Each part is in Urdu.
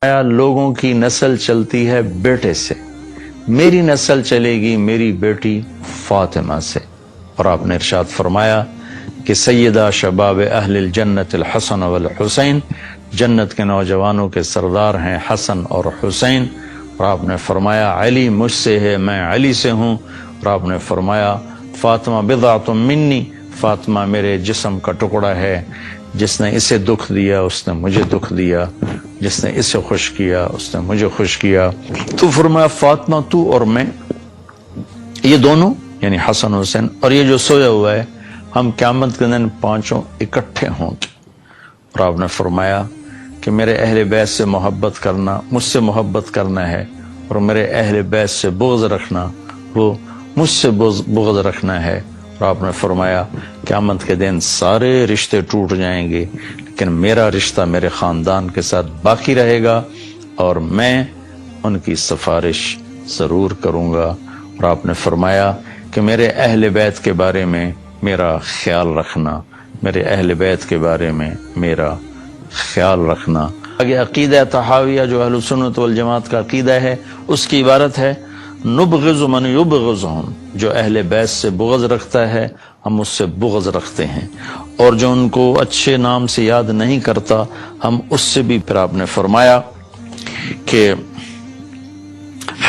لوگوں کی نسل چلتی ہے بیٹے سے، میری نسل چلے گی میری بیٹی فاطمہ سے۔ اور آپ نے ارشاد فرمایا کہ سیدہ شباب اہل الجنت الحسن والحسین، جنت کے نوجوانوں کے سردار ہیں حسن اور حسین۔ اور آپ نے فرمایا علی مجھ سے ہے، میں علی سے ہوں۔ اور آپ نے فرمایا فاطمہ بضعۃ منی، فاطمہ میرے جسم کا ٹکڑا ہے، جس نے اسے دکھ دیا اس نے مجھے دکھ دیا، جس نے اسے خوش کیا اس نے مجھے خوش کیا۔ تو فرمایا فاطمہ تو اور میں، یہ دونوں یعنی حسن حسین اور یہ جو سویا ہوا ہے، ہم قیامت کے دن پانچوں اکٹھے ہوں گے۔ اور آپ نے فرمایا کہ میرے اہل بیت سے محبت کرنا، مجھ سے محبت کرنا ہے، اور میرے اہل بیت سے بغض رکھنا، وہ مجھ سے بغض رکھنا ہے۔ اور آپ نے فرمایا قیامت کے دن سارے رشتے ٹوٹ جائیں گے لیکن میرا رشتہ میرے خاندان کے ساتھ باقی رہے گا اور میں ان کی سفارش ضرور کروں گا۔ اور آپ نے فرمایا کہ میرے اہل بیت کے بارے میں میرا خیال رکھنا، میرے اہل بیت کے بارے میں میرا خیال رکھنا۔ آگے عقیدہ طحاویہ جو اہل سنت والجماعت کا عقیدہ ہے، اس کی عبارت ہے نبغض من یبغضہم، جو اہل بیت سے بغض رکھتا ہے ہم اس سے بغض رکھتے ہیں، اور جو ان کو اچھے نام سے یاد نہیں کرتا ہم اس سے بھی۔ پھر آپ نے فرمایا کہ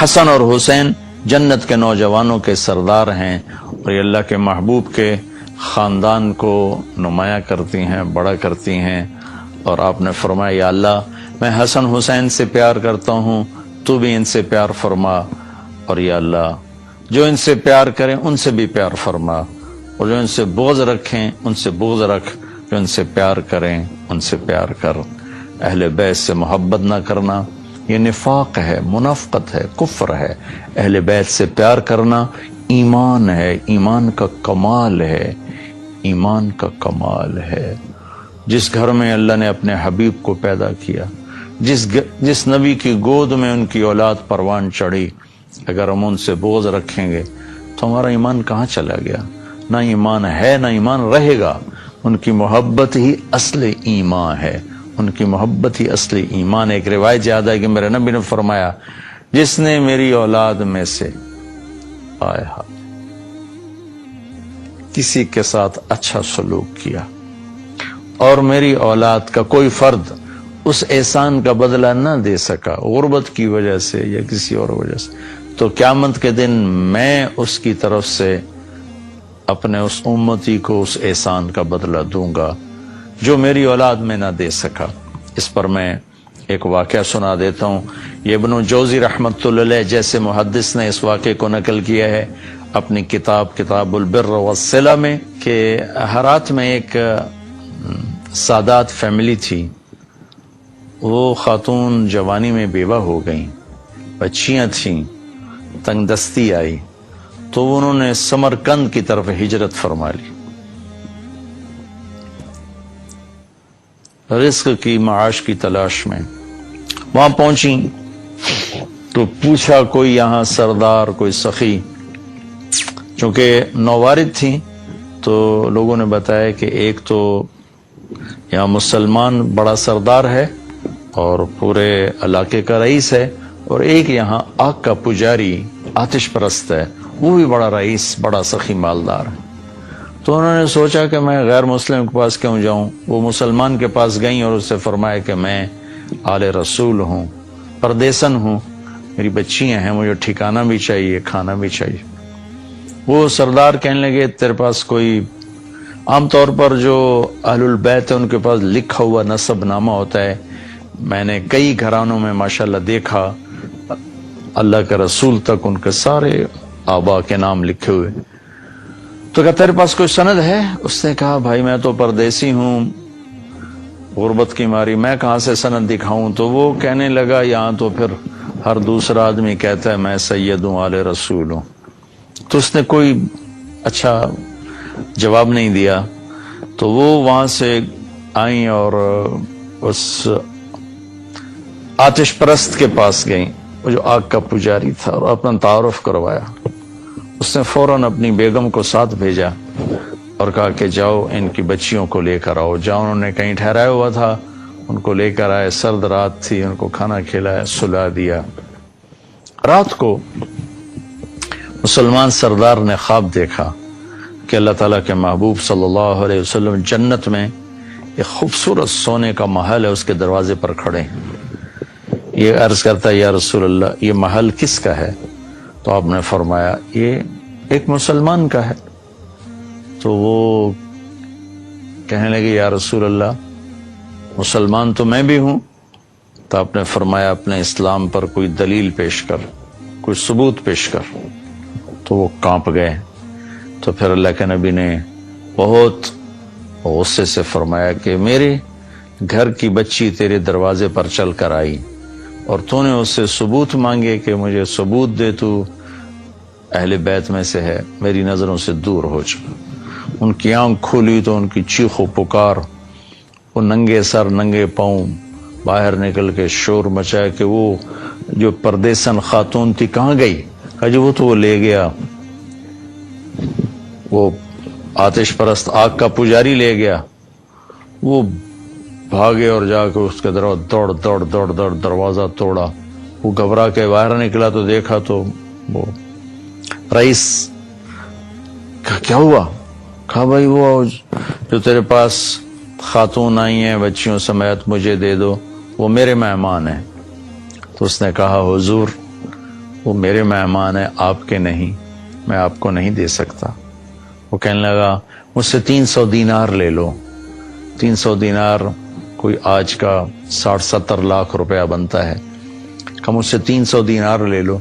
حسن اور حسین جنت کے نوجوانوں کے سردار ہیں اور یہ اللہ کے محبوب کے خاندان کو نمایاں کرتی ہیں، بڑا کرتی ہیں۔ اور آپ نے فرمایا یا اللہ میں حسن حسین سے پیار کرتا ہوں، تو بھی ان سے پیار فرما، اور یا اللہ جو ان سے پیار کریں ان سے بھی پیار فرما، اور جو ان سے بغض رکھیں ان سے بغض رکھ، جو ان سے پیار کریں ان سے پیار کر۔ اہل بیت سے محبت نہ کرنا یہ نفاق ہے، منافقت ہے، کفر ہے۔ اہل بیت سے پیار کرنا ایمان ہے، ایمان کا کمال ہے، ایمان کا کمال ہے۔ جس گھر میں اللہ نے اپنے حبیب کو پیدا کیا، جس نبی کی گود میں ان کی اولاد پروان چڑھی، اگر ہم ان سے بغض رکھیں گے تو ہمارا ایمان کہاں چلا گیا؟ نہ ایمان ہے نہ ایمان رہے گا۔ ان کی محبت ہی اصل ایمان ہے، ان کی محبت ہی اصل ایمان ہے۔ ایک روایت یاد ہے کہ میرے نبی نے فرمایا جس نے میری اولاد میں سے کسی کے ساتھ اچھا سلوک کیا اور میری اولاد کا کوئی فرد اس احسان کا بدلہ نہ دے سکا غربت کی وجہ سے یا کسی اور وجہ سے، تو قیامت کے دن میں اس کی طرف سے اپنے اس امتی کو اس احسان کا بدلہ دوں گا جو میری اولاد میں نہ دے سکا۔ اس پر میں ایک واقعہ سنا دیتا ہوں۔ یہ ابن جوزی رحمۃ اللہ علیہ جیسے محدث نے اس واقعے کو نقل کیا ہے اپنی کتاب البر والصلہ میں، کہ ہرات میں ایک سادات فیملی تھی۔ وہ خاتون جوانی میں بیوہ ہو گئیں، بچیاں تھیں، تنگ دستی آئی تو انہوں نے سمرقند کی طرف ہجرت فرما لی، رزق کی معاش کی تلاش میں۔ وہاں پہنچی تو پوچھا کوئی یہاں سردار، کوئی سخی، چونکہ نووارد تھیں تو لوگوں نے بتایا کہ ایک تو یہاں مسلمان بڑا سردار ہے اور پورے علاقے کا رئیس ہے، اور ایک یہاں آگ کا پجاری آتش پرست ہے، وہ بھی بڑا رئیس، بڑا سخی مالدار ہے۔ تو انہوں نے سوچا کہ میں غیر مسلم کے پاس کیوں جاؤں۔ وہ مسلمان کے پاس گئیں اور اس سے فرمایا کہ میں آل رسول ہوں، پردیسن ہوں، میری بچیاں ہیں، مجھے ٹھکانہ بھی چاہیے، کھانا بھی چاہیے۔ وہ سردار کہنے لگے تیرے پاس کوئی، عام طور پر جو اہل البیت ہے ان کے پاس لکھا ہوا نسب نامہ ہوتا ہے، میں نے کئی گھرانوں میں ماشاءاللہ دیکھا اللہ کے رسول تک ان کے سارے آبا کے نام لکھے ہوئے۔ تو کہا تیرے پاس کوئی سند ہے؟ اس نے کہا بھائی میں تو پردیسی ہوں، غربت کی ماری میں کہاں سے سند دکھاؤں۔ تو وہ کہنے لگا یہاں تو پھر ہر دوسرا آدمی کہتا ہے میں سید ہوں، آل رسول ہوں۔ تو اس نے کوئی اچھا جواب نہیں دیا۔ تو وہ وہاں سے آئیں اور اس آتش پرست کے پاس گئیں، وہ جو آگ کا پجاری تھا، اور اپنا تعارف کروایا۔ اس نے فوراً اپنی بیگم کو ساتھ بھیجا اور کہا کہ جاؤ ان کی بچیوں کو لے کر آؤ۔ جاؤ، انہوں نے کہیں ٹھہرایا ہوا تھا، ان کو لے کر آئے، سرد رات تھی، ان کو کھانا کھلایا، سلا دیا۔ رات کو مسلمان سردار نے خواب دیکھا کہ اللہ تعالیٰ کے محبوب صلی اللہ علیہ وسلم جنت میں ایک خوبصورت سونے کا محل ہے، اس کے دروازے پر کھڑے ہیں۔ یہ عرض کرتا ہے یا رسول اللہ یہ محل کس کا ہے؟ تو آپ نے فرمایا یہ ایک مسلمان کا ہے۔ تو وہ کہنے لگے یا رسول اللہ مسلمان تو میں بھی ہوں۔ تو آپ نے فرمایا اپنے اسلام پر کوئی دلیل پیش کر، کوئی ثبوت پیش کر۔ تو وہ کانپ گئے۔ تو پھر اللہ کے نبی نے بہت غصے سے فرمایا کہ میرے گھر کی بچی تیرے دروازے پر چل کر آئی اور تو نے اس سے ثبوت مانگے کہ مجھے ثبوت دے، تو اہل بیت میں سے ہے، میری نظروں سے دور ہو جا۔ ان کی آنکھ کھولی تو ان کی چیخ و پکار، وہ ننگے سر ننگے پاؤں باہر نکل کے شور مچایا کہ وہ جو پردیسن خاتون تھی کہاں گئی؟ کہا جی وہ تو وہ لے گیا، وہ آتش پرست آگ کا پجاری لے گیا۔ وہ بھاگے اور جا کے اس کے دوڑ دروازہ توڑا۔ وہ گھبرا کے باہر نکلا تو دیکھا تو وہ رئیس کہا کیا ہوا؟ کہا بھائی وہ جو تیرے پاس خاتون آئی ہیں بچیوں سمیت مجھے دے دو، وہ میرے مہمان ہیں۔ تو اس نے کہا حضور وہ میرے مہمان ہیں، آپ کے نہیں، میں آپ کو نہیں دے سکتا۔ وہ کہنے لگا مجھ سے 300 دینار لے لو۔ 300 دینار کوئی آج کا 60-70 لاکھ روپیہ بنتا ہے۔ کہ مجھ سے 300 دینار لے لو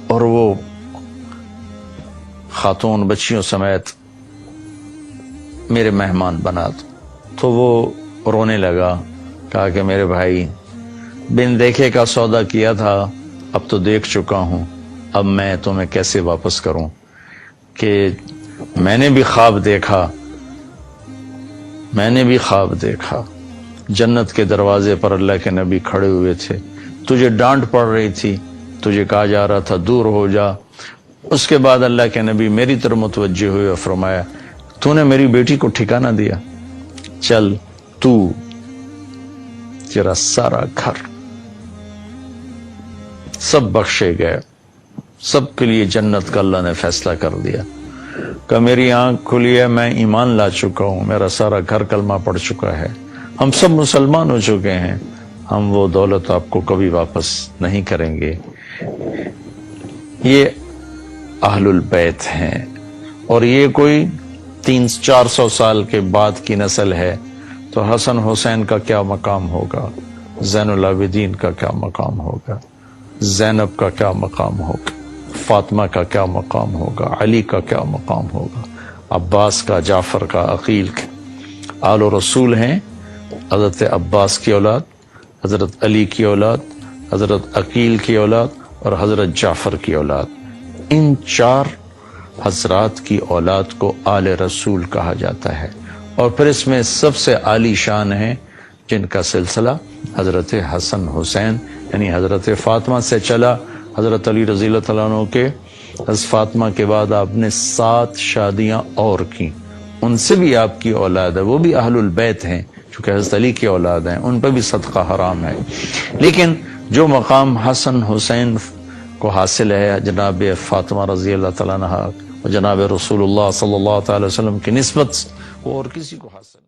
اور وہ خاتون بچیوں سمیت میرے مہمان بنا دو۔ تو وہ رونے لگا، کہا کہ میرے بھائی بن دیکھے کا سودا کیا تھا، اب تو دیکھ چکا ہوں، اب میں تمہیں کیسے واپس کروں؟ کہ میں نے بھی خواب دیکھا جنت کے دروازے پر اللہ کے نبی کھڑے ہوئے تھے، تجھے ڈانٹ پڑ رہی تھی، تجھے کہا جا رہا تھا دور ہو جا۔ اس کے بعد اللہ کے نبی میری طرف متوجہ ہوئے اور فرمایا تو نے میری بیٹی کو ٹھکانہ دیا، چل تو تیرا سارا گھر سب بخشے گئے، سب کے لیے جنت کا اللہ نے فیصلہ کر دیا۔ کہ میری آنکھ کھلی ہے، میں ایمان لا چکا ہوں، میرا سارا گھر کلمہ پڑھ چکا ہے، ہم سب مسلمان ہو چکے ہیں، ہم وہ دولت آپ کو کبھی واپس نہیں کریں گے۔ یہ اہل البیت ہیں، اور یہ کوئی 300-400 سال کے بعد کی نسل ہے، تو حسن حسین کا کیا مقام ہوگا، زین العابدین کا کیا مقام ہوگا، زینب کا کیا مقام ہوگا، فاطمہ کا کیا مقام ہوگا، علی کا کیا مقام ہوگا، عباس کا، جعفر کا، عقیل کا۔ آل و رسول ہیں، حضرت عباس کی اولاد، حضرت علی کی اولاد، حضرت عقیل کی اولاد اور حضرت جعفر کی اولاد۔ ان 4 حضرات کی اولاد کو آل رسول کہا جاتا ہے، اور پھر اس میں سب سے عالی شان ہیں جن کا سلسلہ حضرت حسن حسین یعنی حضرت فاطمہ سے چلا۔ حضرت علی رضی اللہ تعالیٰ عنہ کے حضرت فاطمہ کے بعد آپ نے 7 شادیاں اور کی، ان سے بھی آپ کی اولاد ہے، وہ بھی اہل البیت ہیں چونکہ حضرت علی کی اولاد ہیں، ان پہ بھی صدقہ حرام ہے۔ لیکن جو مقام حسن حسین کو حاصل ہے جناب فاطمہ رضی اللہ تعالیٰ عنہ اور جناب رسول اللہ صلی اللہ تعالی وسلم کی نسبت، وہ اور کسی کو حاصل